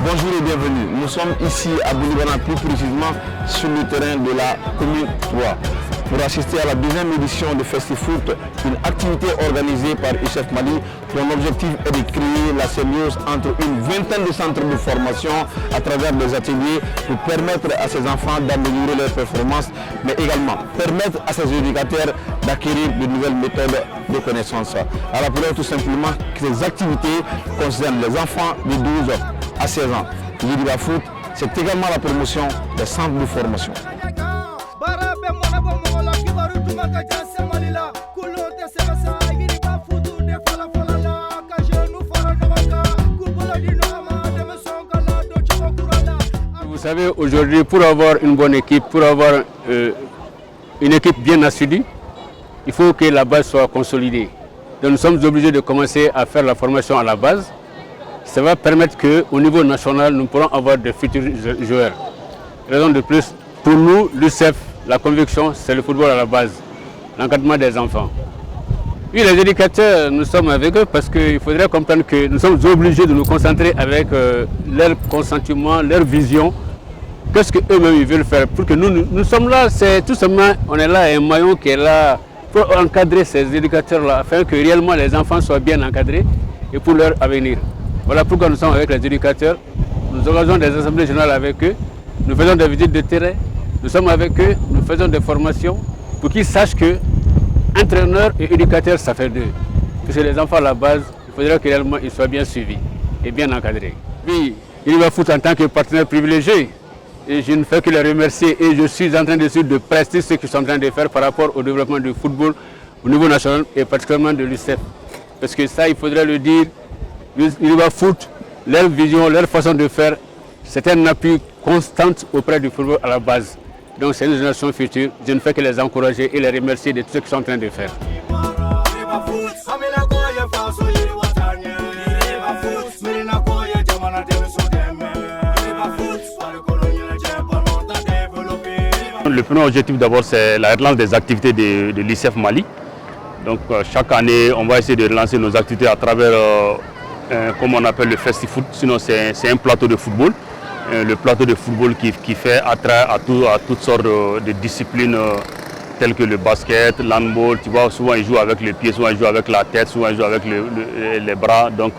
Bonjour et bienvenue. Nous sommes ici à Boulibana, plus précisément sur le terrain de la commune 3 pour assister à la deuxième édition de FestiFoot, une activité organisée par ICF Mali dont l'objectif est de créer la symbiose entre une vingtaine de centres de formation à travers des ateliers pour permettre à ces enfants d'améliorer leurs performances, mais également permettre à ces éducateurs d'acquérir de nouvelles méthodes de connaissance. Alors pour tout simplement que ces activités concernent les enfants de 12 à 16 ans. Yidiba Foot, c'est également la promotion des centres de formation. Vous savez, aujourd'hui, pour avoir une bonne équipe, pour avoir une équipe bien assidue, il faut que la base soit consolidée. Donc nous sommes obligés de commencer à faire la formation à la base. Ça va permettre qu'au niveau national, nous pourrons avoir de futurs joueurs. Raison de plus, pour nous, l'UCF, la conviction, c'est le football à la base, l'encadrement des enfants. Oui, les éducateurs, nous sommes avec eux parce qu'il faudrait comprendre que nous sommes obligés de nous concentrer avec leur consentement, leur vision. Qu'est-ce qu'eux-mêmes veulent faire pour que nous sommes là, c'est tout simplement, on est là, un maillon qui est là pour encadrer ces éducateurs-là, afin que réellement les enfants soient bien encadrés et pour leur avenir. Voilà pourquoi nous sommes avec les éducateurs, nous organisons des assemblées générales avec eux, nous faisons des visites de terrain, nous sommes avec eux, nous faisons des formations pour qu'ils sachent que entraîneurs et éducateurs, ça fait deux. Parce que les enfants à la base, il faudrait que réellement ils soient bien suivis et bien encadrés. Oui, Yidiba Foot en tant que partenaire privilégié, et je ne fais que les remercier et je suis en train de suivre de prester ce qu'ils sont en train de faire par rapport au développement du football au niveau national et particulièrement de l'UCF. Parce que ça, il faudrait le dire, Yidiba Foot, leur vision, leur façon de faire, c'est un appui constant auprès du football à la base. Donc c'est une génération future, je ne fais que les encourager et les remercier de tout ce qu'ils sont en train de faire. Le premier objectif d'abord c'est la relance des activités de l'ICF Mali. Donc chaque année on va essayer de relancer nos activités à travers comme on appelle le FestiFoot, sinon c'est un plateau de football. Le plateau de football qui fait attrait à toutes sortes de disciplines telles que le basket, l'handball. Tu vois, souvent ils jouent avec les pieds, souvent ils jouent avec la tête, souvent ils jouent avec les bras. Donc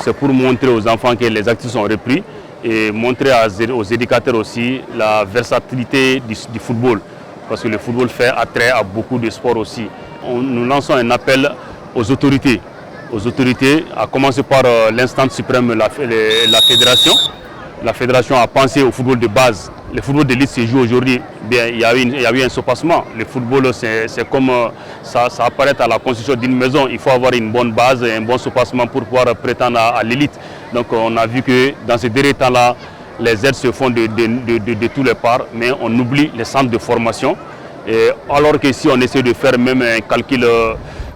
c'est pour montrer aux enfants que les activités sont reprises et montrer aux éducateurs aussi la versatilité du football. Parce que le football fait attrait à beaucoup de sports aussi. Nous lançons un appel aux autorités, à commencer par l'instance suprême, la fédération. La fédération a pensé au football de base. Le football d'élite se joue aujourd'hui. Il y a eu un surpassement. Le football, c'est comme ça apparaît à la construction d'une maison. Il faut avoir une bonne base et un bon surpassement pour pouvoir prétendre à l'élite. Donc on a vu que dans ces derniers temps-là, les aides se font de tous les parts, mais on oublie les centres de formation. Et alors que si on essaie de faire même un calcul,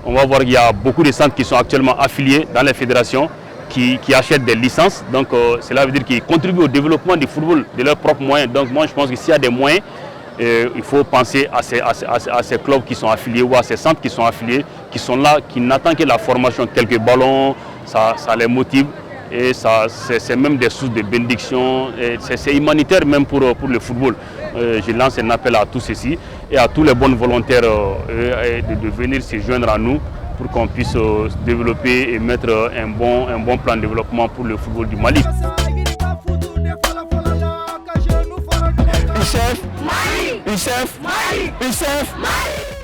on va voir qu'il y a beaucoup de centres qui sont actuellement affiliés dans les fédérations, qui achètent des licences. Donc cela veut dire qu'ils contribuent au développement du football de leurs propres moyens. Donc moi je pense que s'il y a des moyens, il faut penser à ces clubs qui sont affiliés ou à ces centres qui sont affiliés, qui sont là, qui n'attendent que la formation, quelques ballons, ça les motive. Et c'est même des sources de bénédiction, c'est humanitaire même pour le football. Je lance un appel à tous ceci et à tous les bons volontaires de venir se joindre à nous pour qu'on puisse développer et mettre un bon plan de développement pour le football du Mali. ICF Mali! ICF Mali! ICF Mali!